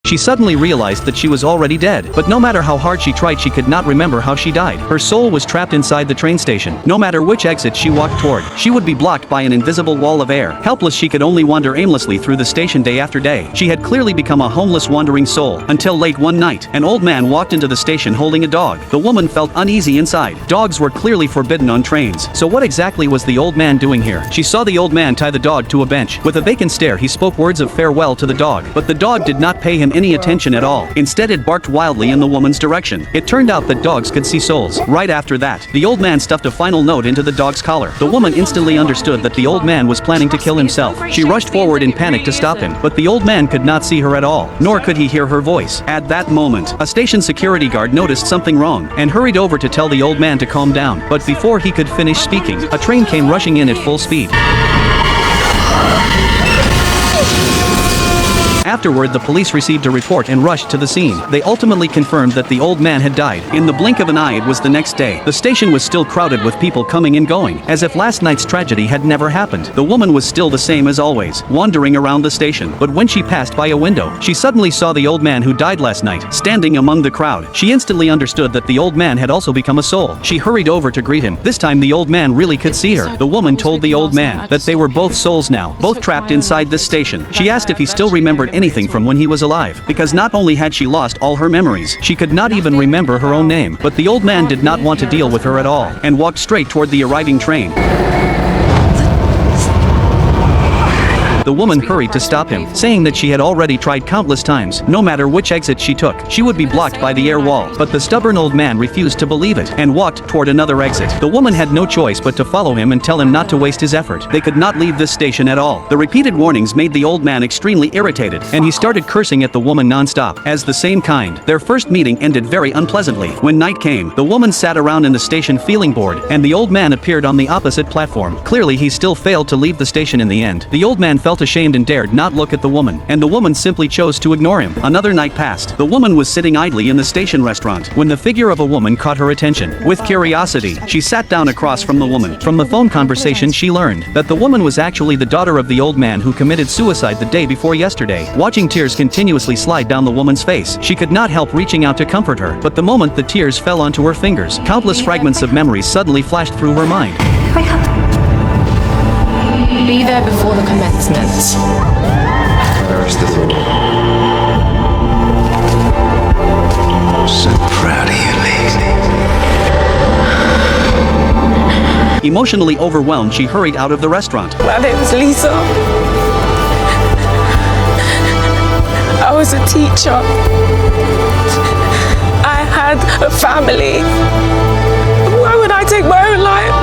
She suddenly realized that she was already dead, but no matter how hard she tried she could not remember how she died. Her soul was trapped inside the train station. No matter which exit she walked toward, she would be blocked by an invisible wall of air. Helpless, she could only wander aimlessly through the station day after day. She had clearly become a homeless wandering soul, until late one night, an old man walked into the station holding a dog. The woman felt uneasy inside. Dogs were clearly forbidden on trains. So what exactly was the old man doing here? She saw the old man tie the dog to a bench. With a vacant stare he spoke words of farewell to the dog, but the dog did not pay him any attention at all. Instead it barked wildly in the woman's direction. It turned out that dogs could see souls. Right after that, the old man stuffed a final note into the dog's collar. The woman instantly understood that the old man was planning to kill himself. She rushed forward in panic to stop him, but the old man could not see her at all, nor could he hear her voice. At that moment, a station security guard noticed something wrong, and hurried over to tell the old man to calm down. But before he could finish speaking, a train came rushing in at full speed. Afterward, the police received a report and rushed to the scene. They ultimately confirmed that the old man had died. In the blink of an eye, it was the next day. The station was still crowded with people coming and going, as if last night's tragedy had never happened. The woman was still the same as always, wandering around the station. But when she passed by a window, she suddenly saw the old man who died last night, standing among the crowd. She instantly understood that the old man had also become a soul. She hurried over to greet him. This time the old man really could see her. The woman told the old man that they were both souls now, both trapped inside this station. She asked if he still remembered anything from when he was alive, because not only had she lost all her memories, she could not even remember her own name. But the old man did not want to deal with her at all, and walked straight toward the arriving train. The woman hurried to stop him, saying that she had already tried countless times. No matter which exit she took, she would be blocked by the air wall. But the stubborn old man refused to believe it, and walked toward another exit. The woman had no choice but to follow him and tell him not to waste his effort. They could not leave this station at all. The repeated warnings made the old man extremely irritated, and he started cursing at the woman non-stop. As the same kind, their first meeting ended very unpleasantly. When night came, the woman sat around in the station feeling bored, and the old man appeared on the opposite platform. Clearly he still failed to leave the station in the end. The old man felt ashamed and dared not look at the woman, and the woman simply chose to ignore him. Another night passed. The woman was sitting idly in the station restaurant when the figure of a woman caught her attention. With curiosity, she sat down across from the woman. From the phone conversation she learned that the woman was actually the daughter of the old man who committed suicide the day before yesterday. Watching tears continuously slide down the woman's face, she could not help reaching out to comfort her, but the moment the tears fell onto her fingers, countless fragments of memories suddenly flashed through her mind. Wake up. Be there before the commencement. Where is the Lord? So proud of you, lady. Emotionally overwhelmed, she hurried out of the restaurant. My name is Lisa. I was a teacher. I had a family. Why would I take my own life?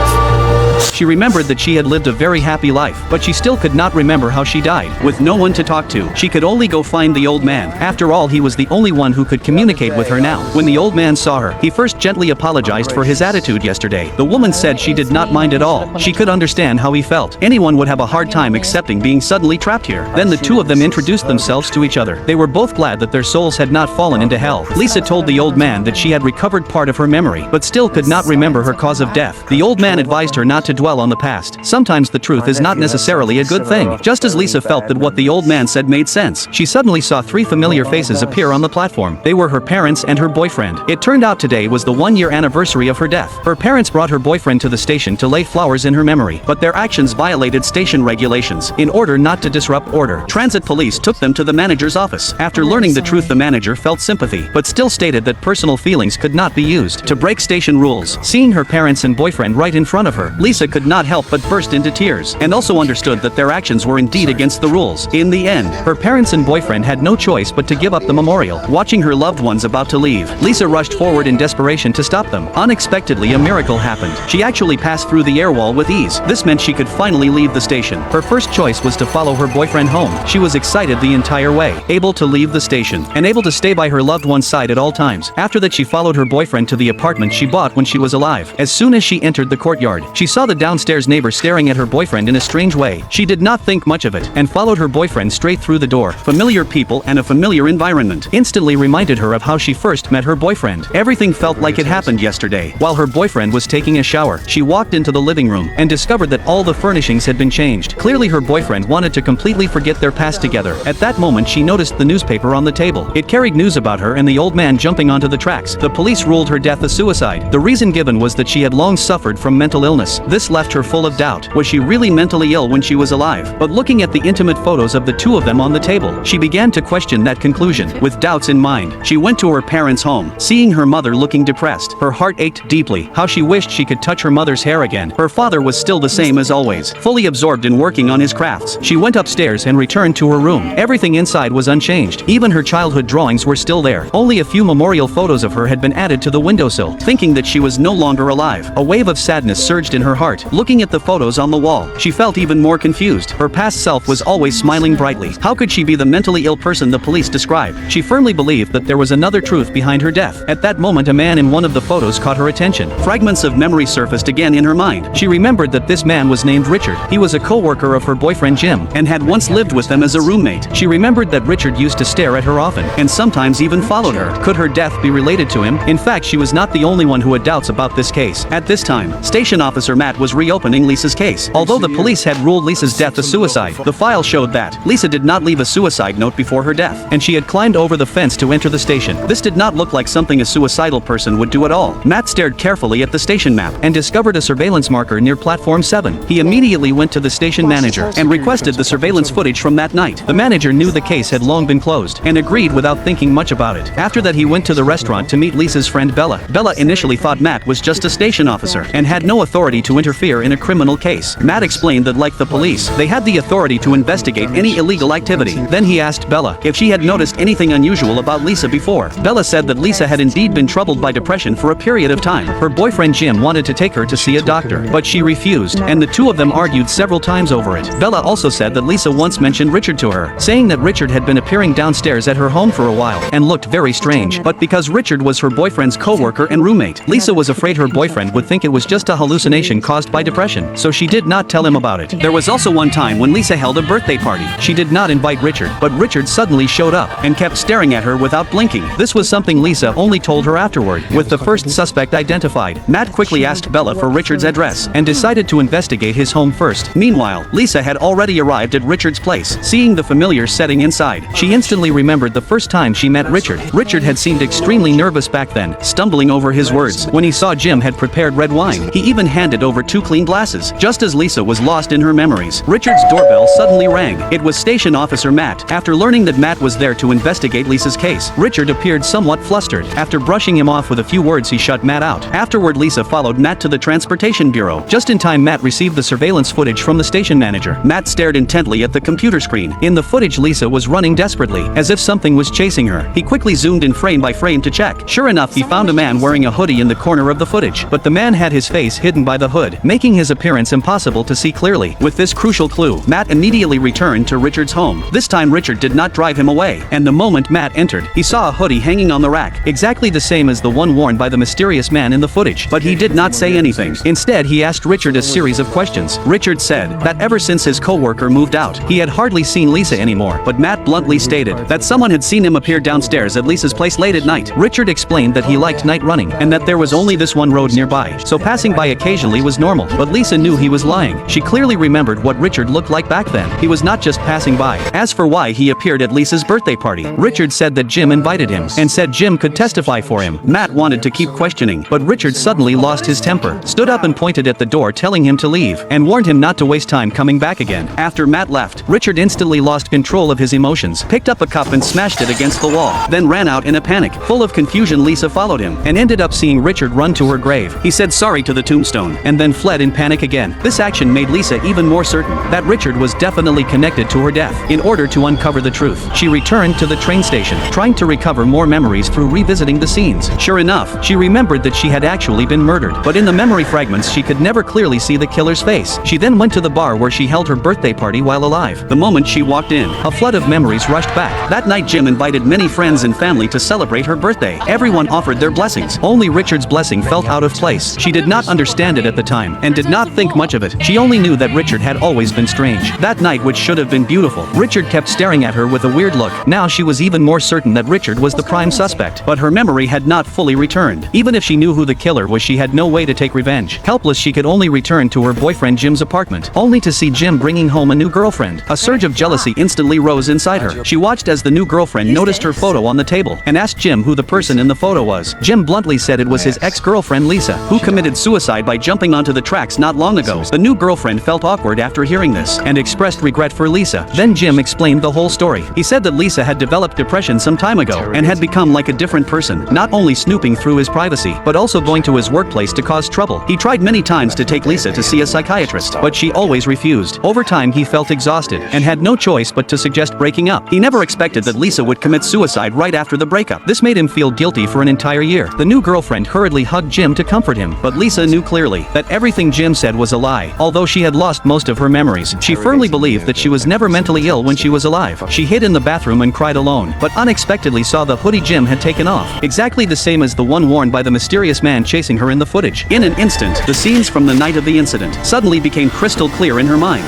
She remembered that she had lived a very happy life, but she still could not remember how she died. With no one to talk to, she could only go find the old man. After all, he was the only one who could communicate with her now. When the old man saw her, he first gently apologized for his attitude yesterday. The woman said she did not mind at all. She could understand how he felt. Anyone would have a hard time accepting being suddenly trapped here. Then the two of them introduced themselves to each other. They were both glad that their souls had not fallen into hell. Lisa told the old man that she had recovered part of her memory, but still could not remember her cause of death. The old man advised her not to dwell on the past. Sometimes the truth is not necessarily a good thing. Just as Lisa felt that what the old man said made sense, she suddenly saw three familiar faces appear on the platform. They were her parents and her boyfriend. It turned out today was the one-year anniversary of her death. Her parents brought her boyfriend to the station to lay flowers in her memory, but their actions violated station regulations. In order not to disrupt order, transit police took them to the manager's office. After learning the truth, the manager felt sympathy, but still stated that personal feelings could not be used to break station rules. Seeing her parents and boyfriend right in front of her, Lisa could not help but burst into tears, and also understood that their actions were indeed against the rules. In the end, her parents and boyfriend had no choice but to give up the memorial. Watching her loved ones about to leave, Lisa rushed forward in desperation to stop them. Unexpectedly, a miracle happened. She actually passed through the air wall with ease. This meant she could finally leave the station. Her first choice was to follow her boyfriend home. She was excited the entire way, able to leave the station, and able to stay by her loved one's side at all times. After that, she followed her boyfriend to the apartment she bought when she was alive. As soon as she entered the courtyard, she saw the the downstairs neighbor staring at her boyfriend in a strange way. She did not think much of it and followed her boyfriend straight through the door. Familiar people and a familiar environment instantly reminded her of how she first met her boyfriend. Everything felt like it happened yesterday. While her boyfriend was taking a shower, she walked into the living room and discovered that all the furnishings had been changed. Clearly her boyfriend wanted to completely forget their past together. At that moment she noticed the newspaper on the table. It carried news about her and the old man jumping onto the tracks. The police ruled her death a suicide. The reason given was that she had long suffered from mental illness. This left her full of doubt. Was she really mentally ill when she was alive? But looking at the intimate photos of the two of them on the table, she began to question that conclusion. With doubts in mind, she went to her parents' home. Seeing her mother looking depressed, her heart ached deeply. How she wished she could touch her mother's hair again. Her father was still the same as always, fully absorbed in working on his crafts. She went upstairs and returned to her room. Everything inside was unchanged. Even her childhood drawings were still there. Only a few memorial photos of her had been added to the windowsill. Thinking that she was no longer alive, a wave of sadness surged in her heart. Looking at the photos on the wall, she felt even more confused. Her past self was always smiling brightly. How could she be the mentally ill person the police described? She firmly believed that there was another truth behind her death. At that moment a man in one of the photos caught her attention. Fragments of memory surfaced again in her mind. She remembered that this man was named Richard. He was a co-worker of her boyfriend Jim, and had once lived with them as a roommate. She remembered that Richard used to stare at her often, and sometimes even followed her. Could her death be related to him? In fact, she was not the only one who had doubts about this case. At this time, Station Officer Matt was reopening Lisa's case. Although the police had ruled Lisa's death a suicide, the file showed that Lisa did not leave a suicide note before her death, and she had climbed over the fence to enter the station. This did not look like something a suicidal person would do at all. Matt stared carefully at the station map and discovered a surveillance marker near platform 7. He immediately went to the station manager and requested the surveillance footage from that night. The manager knew the case had long been closed and agreed without thinking much about it. After that he went to the restaurant to meet Lisa's friend Bella. Bella initially thought Matt was just a station officer and had no authority to interfere in a criminal case. Matt explained that like the police, they had the authority to investigate any illegal activity. Then he asked Bella if she had noticed anything unusual about Lisa before. Bella said that Lisa had indeed been troubled by depression for a period of time. Her boyfriend Jim wanted to take her to see a doctor, but she refused, and the two of them argued several times over it. Bella also said that Lisa once mentioned Richard to her, saying that Richard had been appearing downstairs at her home for a while and looked very strange. But because Richard was her boyfriend's co-worker and roommate, Lisa was afraid her boyfriend would think it was just a hallucination caused by depression, so she did not tell him about it. There was also one time when Lisa held a birthday party. She did not invite Richard, but Richard suddenly showed up and kept staring at her without blinking. This was something Lisa only told her afterward. With the first suspect identified, Matt quickly asked Bella for Richard's address and decided to investigate his home first. Meanwhile, Lisa had already arrived at Richard's place. Seeing the familiar setting inside, she instantly remembered the first time she met Richard. Richard had seemed extremely nervous back then, stumbling over his words. When he saw Jim had prepared red wine, he even handed over 2 clean glasses. Just as Lisa was lost in her memories, Richard's doorbell suddenly rang. It was Station Officer Matt. After learning that Matt was there to investigate Lisa's case, Richard appeared somewhat flustered. After brushing him off with a few words, he shut Matt out. Afterward, Lisa followed Matt to the Transportation Bureau. Just in time, Matt received the surveillance footage from the station manager. Matt stared intently at the computer screen. In the footage, Lisa was running desperately, as if something was chasing her. He quickly zoomed in frame by frame to check. Sure enough, he found a man wearing a hoodie in the corner of the footage, but the man had his face hidden by the hood, making his appearance impossible to see clearly. With this crucial clue, Matt immediately returned to Richard's home. This time Richard did not drive him away, and the moment Matt entered, he saw a hoodie hanging on the rack, exactly the same as the one worn by the mysterious man in the footage. But he did not say anything. Instead, he asked Richard a series of questions. Richard said that ever since his co-worker moved out, he had hardly seen Lisa anymore, but Matt bluntly stated that someone had seen him appear downstairs at Lisa's place late at night. Richard explained that he liked night running, and that there was only this one road nearby, so passing by occasionally was normal. But Lisa knew he was lying. She clearly remembered what Richard looked like back then. He was not just passing by. As for why he appeared at Lisa's birthday party, Richard said that Jim invited him, and said Jim could testify for him. Matt wanted to keep questioning, but Richard suddenly lost his temper, stood up and pointed at the door telling him to leave, and warned him not to waste time coming back again. After Matt left, Richard instantly lost control of his emotions, picked up a cup and smashed it against the wall, then ran out in a panic. Full of confusion, Lisa followed him, and ended up seeing Richard run to her grave. He said sorry to the tombstone, and then fled in panic again. This action made Lisa even more certain that Richard was definitely connected to her death. In order to uncover the truth, she returned to the train station, trying to recover more memories through revisiting the scenes. Sure enough, she remembered that she had actually been murdered, but in the memory fragments she could never clearly see the killer's face. She then went to the bar where she held her birthday party while alive. The moment she walked in, a flood of memories rushed back. That night Jim invited many friends and family to celebrate her birthday. Everyone offered their blessings. Only Richard's blessing felt out of place. She did not understand it at the time, time, and did not think much of it. She only knew that Richard had always been strange. That night, which should have been beautiful, Richard kept staring at her with a weird look. Now she was even more certain that Richard was the prime suspect, but her memory had not fully returned. Even if she knew who the killer was, she had no way to take revenge. Helpless, she could only return to her boyfriend Jim's apartment, only to see Jim bringing home a new girlfriend. A surge of jealousy instantly rose inside her. She watched as the new girlfriend noticed her photo on the table and asked Jim who the person in the photo was. Jim bluntly said it was his ex-girlfriend Lisa, who committed suicide by jumping onto the tracks not long ago. The new girlfriend felt awkward after hearing this and expressed regret for Lisa. Then Jim explained the whole story. He said that Lisa had developed depression some time ago and had become like a different person, not only snooping through his privacy, but also going to his workplace to cause trouble. He tried many times to take Lisa to see a psychiatrist, but she always refused. Over time, he felt exhausted and had no choice but to suggest breaking up. He never expected that Lisa would commit suicide right after the breakup. This made him feel guilty for an entire year. The new girlfriend hurriedly hugged Jim to comfort him, but Lisa knew clearly that everything Jim said was a lie. Although she had lost most of her memories, she firmly believed that she was never mentally ill when she was alive. She hid in the bathroom and cried alone, but unexpectedly saw the hoodie Jim had taken off, exactly the same as the one worn by the mysterious man chasing her in the footage. In an instant, the scenes from the night of the incident suddenly became crystal clear in her mind.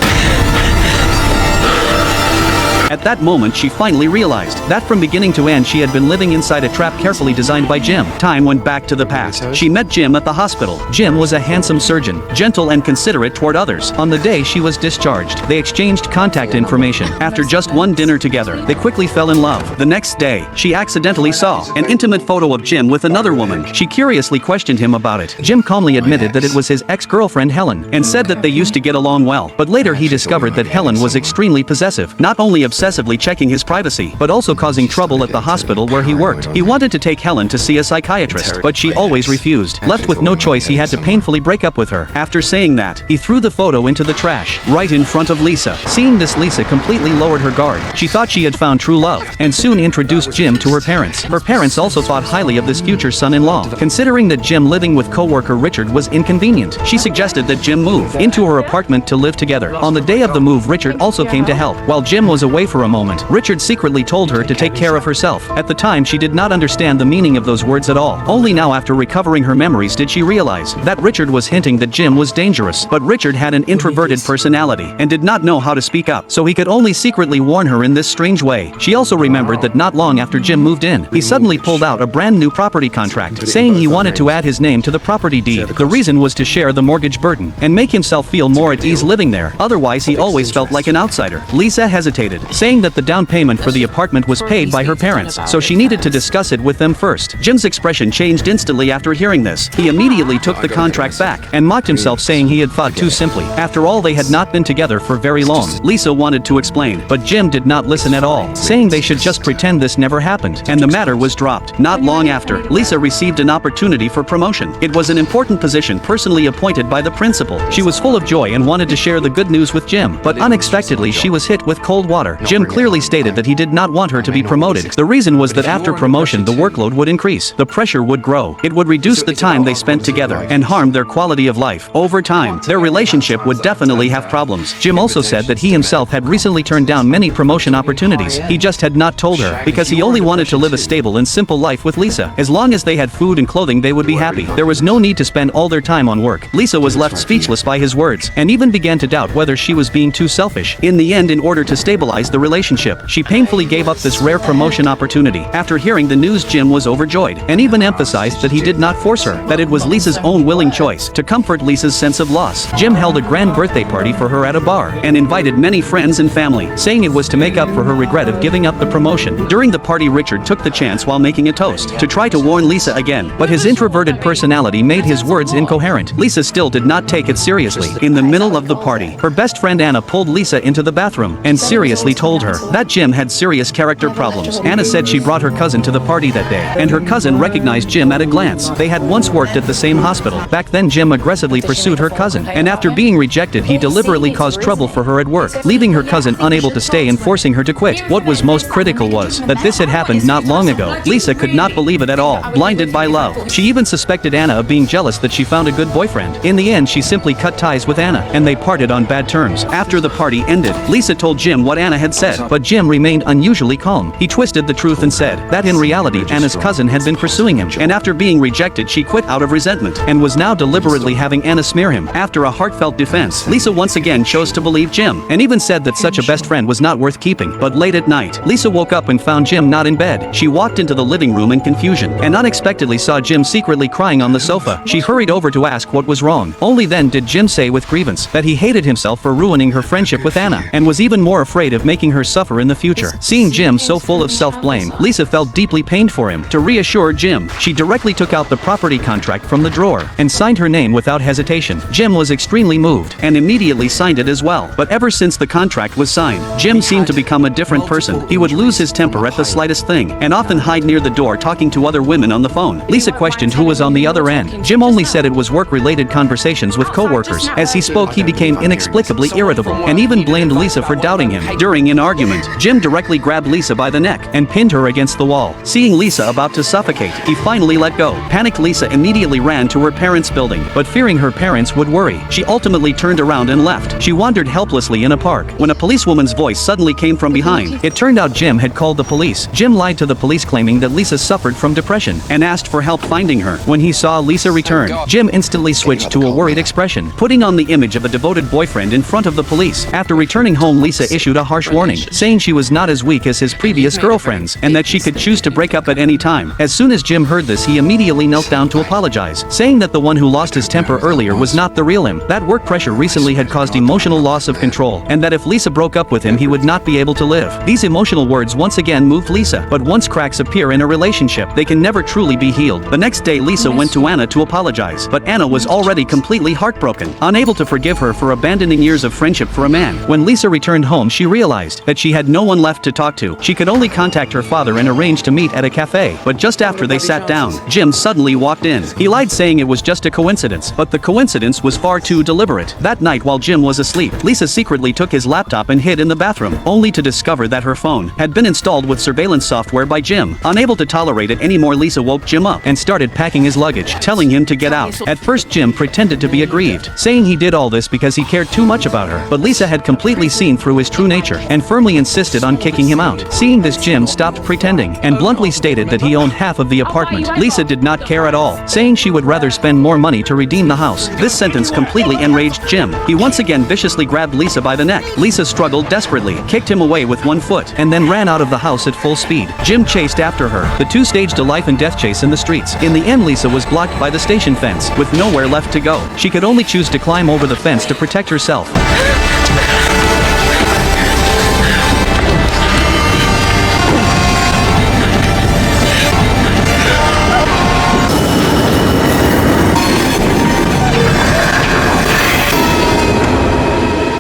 At that moment, she finally realized that from beginning to end she had been living inside a trap carefully designed by Jim. Time went back to the past. She met Jim at the hospital. Jim was a handsome surgeon, gentle and considerate toward others. On the day she was discharged, they exchanged contact information. After just one dinner together, they quickly fell in love. The next day, she accidentally saw an intimate photo of Jim with another woman. She curiously questioned him about it. Jim calmly admitted that it was his ex-girlfriend Helen, and said that they used to get along well. But later he discovered that Helen was extremely possessive, not only obsessively checking his privacy, but also causing trouble at the hospital where he worked. He wanted to take Helen to see a psychiatrist, but she always refused. Left with no choice, he had to painfully break up with her. After saying that, he threw the photo into the trash, right in front of Lisa. Seeing this, Lisa completely lowered her guard. She thought she had found true love, and soon introduced Jim to her parents. Her parents also thought highly of this future son-in-law. Considering that Jim living with co-worker Richard was inconvenient, she suggested that Jim move into her apartment to live together. On the day of the move, Richard also came to help. While Jim was away for a moment, Richard secretly told her to take care of herself. At the time, she did not understand the meaning of those words at all. Only now, after recovering her memories, did she realize that Richard was hinting that Jim was dangerous. But Richard had an introverted personality and did not know how to speak up, so he could only secretly warn her in this strange way. She also remembered that not long after Jim moved in, he suddenly pulled out a brand new property contract, saying he wanted to add his name to the property deed. The reason was to share the mortgage burden and make himself feel more at ease living there. Otherwise, he always felt like an outsider. Lisa hesitated, saying that the down payment for the apartment was paid by her parents, so she needed to discuss it with them first. Jim's expression changed instantly after hearing this. He immediately took the contract back and mocked himself, saying he had thought too simply. After all, they had not been together for very long. Lisa wanted to explain, but Jim did not listen at all, saying they should just pretend this never happened, and the matter was dropped. Not long after, Lisa received an opportunity for promotion. It was an important position personally appointed by the principal. She was full of joy and wanted to share the good news with Jim, but unexpectedly she was hit with cold water. Jim clearly stated that he did not want her to be promoted. The reason was that after promotion the workload would increase, the pressure would grow, it would reduce the time they spent together, and harm their quality of life. Over time, their relationship would definitely have problems. Jim also said that he himself had recently turned down many promotion opportunities. He just had not told her, because he only wanted to live a stable and simple life with Lisa. As long as they had food and clothing, they would be happy. There was no need to spend all their time on work. Lisa was left speechless by his words, and even began to doubt whether she was being too selfish. In the end, in order to stabilize the relationship, she painfully gave up this rare promotion opportunity. After hearing the news, Jim was overjoyed, and even emphasized that he did not force her, that it was Lisa's own willing choice. To comfort Lisa's sense of loss, Jim held a grand birthday party for her at a bar, and invited many friends and family, saying it was to make up for her regret of giving up the promotion. During the party, Richard took the chance while making a toast to try to warn Lisa again, but his introverted personality made his words incoherent. Lisa still did not take it seriously. In the middle of the party, her best friend Anna pulled Lisa into the bathroom and seriously told her that Jim had serious character problems. Anna said she brought her cousin to the party that day, and her cousin recognized Jim at a glance. They had once worked at the same hospital. Back then, Jim aggressively pursued her cousin, and after being rejected, he deliberately caused trouble for her at work, leaving her cousin unable to stay and forcing her to quit. What was most critical was that this had happened not long ago. Lisa could not believe it at all, blinded by love. She even suspected Anna of being jealous that she found a good boyfriend. In the end, she simply cut ties with Anna, and they parted on bad terms. After the party ended, Lisa told Jim what Anna had had said, but Jim remained unusually calm. He twisted the truth and said that in reality Anna's cousin had been pursuing him, and after being rejected she quit out of resentment, and was now deliberately having Anna smear him. After a heartfelt defense, Lisa once again chose to believe Jim, and even said that such a best friend was not worth keeping. But late at night, Lisa woke up and found Jim not in bed. She walked into the living room in confusion, and unexpectedly saw Jim secretly crying on the sofa. She hurried over to ask what was wrong. Only then did Jim say with grievance that he hated himself for ruining her friendship with Anna, and was even more afraid of making her suffer in the future. Seeing Jim so full of self-blame, Lisa felt deeply pained for him. To reassure Jim, she directly took out the property contract from the drawer and signed her name without hesitation. Jim was extremely moved and immediately signed it as well. But ever since the contract was signed, Jim seemed to become a different person. He would lose his temper at the slightest thing and often hide near the door talking to other women on the phone. Lisa questioned who was on the other end. Jim only said it was work-related conversations with co-workers. As he spoke, he became inexplicably irritable and even blamed Lisa for doubting him. During an argument, Jim directly grabbed Lisa by the neck and pinned her against the wall. Seeing Lisa about to suffocate, he finally let go. Panicked Lisa immediately ran to her parents' building, but fearing her parents would worry, she ultimately turned around and left. She wandered helplessly in a park when a policewoman's voice suddenly came from behind. It turned out Jim had called the police. Jim lied to the police, claiming that Lisa suffered from depression and asked for help finding her. When he saw Lisa return, Jim instantly switched to a worried expression, putting on the image of a devoted boyfriend in front of the police. After returning home, Lisa issued a harsh warning, saying she was not as weak as his previous girlfriends and that she could choose to break up at any time. As soon as Jim heard this, he immediately knelt down to apologize, saying that the one who lost his temper earlier was not the real him, that work pressure recently had caused emotional loss of control, and that if Lisa broke up with him he would not be able to live. These emotional words once again moved Lisa, but once cracks appear in a relationship, they can never truly be healed. The next day Lisa went to Anna to apologize, but Anna was already completely heartbroken, unable to forgive her for abandoning years of friendship for a man. When Lisa returned home, she realized that she had no one left to talk to. She could only contact her father and arrange to meet at a cafe, but just after they sat down, Jim suddenly walked in. He lied, saying it was just a coincidence, but the coincidence was far too deliberate. That night while Jim was asleep, Lisa secretly took his laptop and hid in the bathroom, only to discover that her phone had been installed with surveillance software by Jim. Unable to tolerate it anymore, Lisa woke Jim up and started packing his luggage, telling him to get out. At first Jim pretended to be aggrieved, saying he did all this because he cared too much about her, but Lisa had completely seen through his true nature and firmly insisted on kicking him out. Seeing this, Jim stopped pretending and bluntly stated that he owned half of the apartment. Lisa did not care at all, saying she would rather spend more money to redeem the house. This sentence completely enraged Jim. He once again viciously grabbed Lisa by the neck. Lisa struggled desperately, kicked him away with one foot, and then ran out of the house at full speed. Jim chased after her. The two staged a life and death chase in the streets. In the end, Lisa was blocked by the station fence, with nowhere left to go. She could only choose to climb over the fence to protect herself.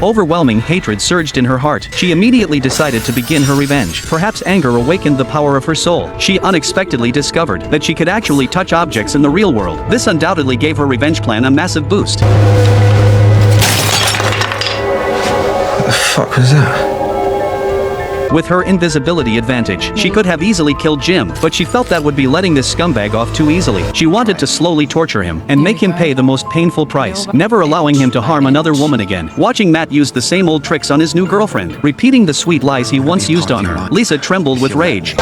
Overwhelming hatred surged in her heart. She immediately decided to begin her revenge. Perhaps anger awakened the power of her soul. She unexpectedly discovered that she could actually touch objects in the real world. This undoubtedly gave her revenge plan a massive boost. What the fuck was that? With her invisibility advantage, she could have easily killed Jim, but she felt that would be letting this scumbag off too easily. She wanted to slowly torture him and make him pay the most painful price, never allowing him to harm another woman again. Watching Matt use the same old tricks on his new girlfriend, repeating the sweet lies he once used on her, Lisa trembled with rage.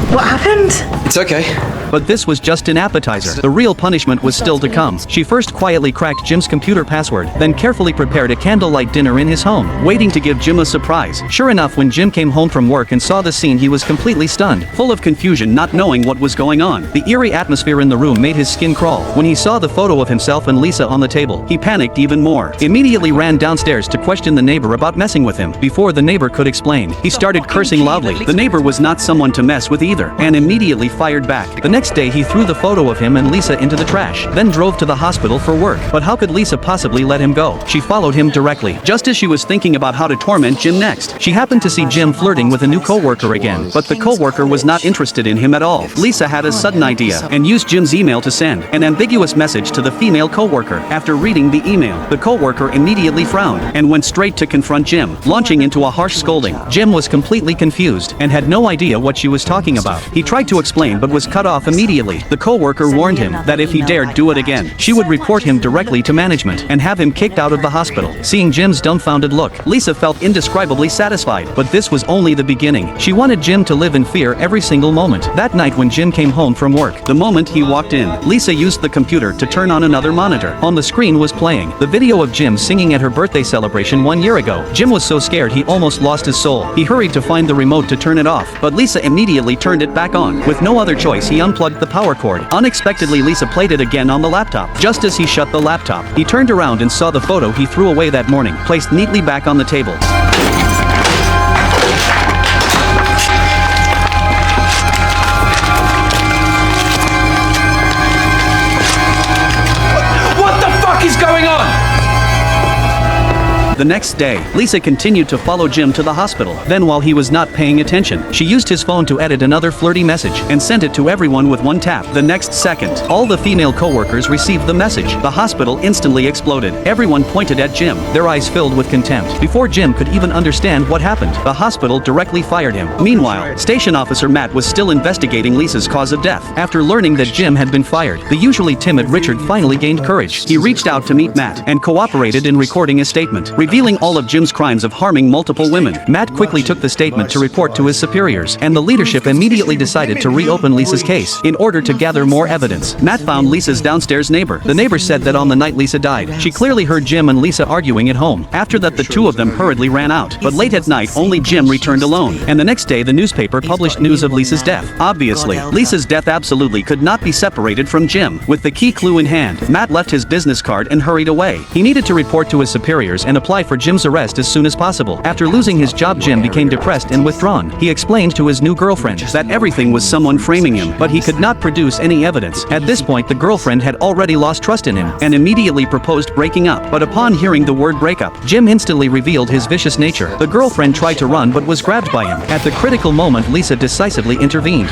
What happened? It's okay. But this was just an appetizer. The real punishment was still to come. She first quietly cracked Jim's computer password, then carefully prepared a candlelight dinner in his home, waiting to give Jim a surprise. Sure enough, when Jim came home from work and saw the scene, he was completely stunned, full of confusion, not knowing what was going on. The eerie atmosphere in the room made his skin crawl. When he saw the photo of himself and Lisa on the table, he panicked even more. Immediately ran downstairs to question the neighbor about messing with him. Before the neighbor could explain, he started cursing loudly. The neighbor was not someone to mess with either, and immediately fired back. The next day he threw the photo of him and Lisa into the trash, then drove to the hospital for work. But how could Lisa possibly let him go? She followed him directly, just as she was thinking about how to torment Jim next. She happened to see Jim flirting with a new co-worker again, but the co-worker was not interested in him at all. Lisa had a sudden idea and used Jim's email to send an ambiguous message to the female co-worker. After reading the email, the co-worker immediately frowned and went straight to confront Jim, launching into a harsh scolding. Jim was completely confused and had no idea what she was talking about. He tried to explain but was cut off immediately. The co-worker warned him that if he dared do it again, she would report him directly to management and have him kicked out of the hospital. Seeing Jim's dumbfounded look, Lisa felt indescribably satisfied, but this was only the beginning. She wanted Jim to live in fear every single moment. That night when Jim came home from work, the moment he walked in, Lisa used the computer to turn on another monitor. On the screen was playing the video of Jim singing at her birthday celebration 1 year ago. Jim was so scared he almost lost his soul. He hurried to find the remote to turn it off, but Lisa immediately turned it back on. With no other choice, he unplugged the power cord. Unexpectedly, Lisa played it again on the laptop. Just as he shut the laptop, he turned around and saw the photo he threw away that morning, placed neatly back on the table. What the fuck is going on? The next day, Lisa continued to follow Jim to the hospital. Then while he was not paying attention, she used his phone to edit another flirty message and sent it to everyone with one tap. The next second, all the female co-workers received the message. The hospital instantly exploded. Everyone pointed at Jim, their eyes filled with contempt. Before Jim could even understand what happened, the hospital directly fired him. Meanwhile, station officer Matt was still investigating Lisa's cause of death. After learning that Jim had been fired, the usually timid Richard finally gained courage. He reached out to meet Matt and cooperated in recording a statement, revealing all of Jim's crimes of harming multiple women. Matt quickly took the statement to report to his superiors, and the leadership immediately decided to reopen Lisa's case. In order to gather more evidence, Matt found Lisa's downstairs neighbor. The neighbor said that on the night Lisa died, she clearly heard Jim and Lisa arguing at home. After that, the two of them hurriedly ran out. But late at night, only Jim returned alone. And the next day, the newspaper published news of Lisa's death. Obviously, Lisa's death absolutely could not be separated from Jim. With the key clue in hand, Matt left his business card and hurried away. He needed to report to his superiors and apply for Jim's arrest as soon as possible. After losing his job, Jim became depressed and withdrawn. He explained to his new girlfriend that everything was someone framing him, but he could not produce any evidence. At this point, the girlfriend had already lost trust in him and immediately proposed breaking up. But upon hearing the word breakup, Jim instantly revealed his vicious nature. The girlfriend tried to run but was grabbed by him. At the critical moment, Lisa decisively intervened.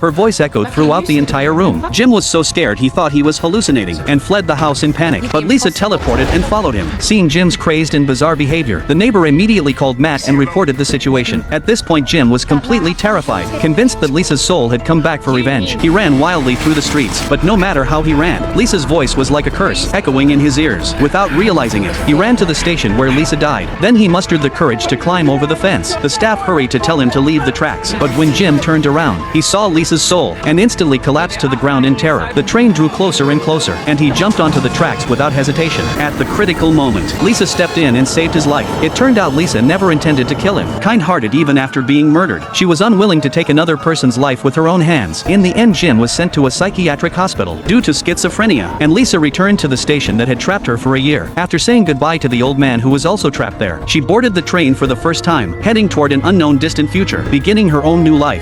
Her voice echoed throughout the entire room. Jim was so scared he thought he was hallucinating and fled the house in panic, but Lisa teleported and followed him. Seeing Jim's crazed and bizarre behavior, the neighbor immediately called Matt and reported the situation. At this point, Jim was completely terrified, convinced that Lisa's soul had come back for revenge. He ran wildly through the streets, but no matter how he ran, Lisa's voice was like a curse, echoing in his ears. Without realizing it, he ran to the station where Lisa died. Then he mustered the courage to climb over the fence. The staff hurried to tell him to leave the tracks, but when Jim turned around, he saw Lisa's soul and instantly collapsed to the ground in terror. The train drew closer and closer, and he jumped onto the tracks without hesitation. At the critical moment, Lisa stepped in and saved his life. It turned out Lisa never intended to kill him. Kind-hearted even after being murdered, she was unwilling to take another person's life with her own hands. In the end, Jim was sent to a psychiatric hospital due to schizophrenia, and Lisa returned to the station that had trapped her for a year. After saying goodbye to the old man who was also trapped there, she boarded the train for the first time, heading toward an unknown distant future, beginning her own new life.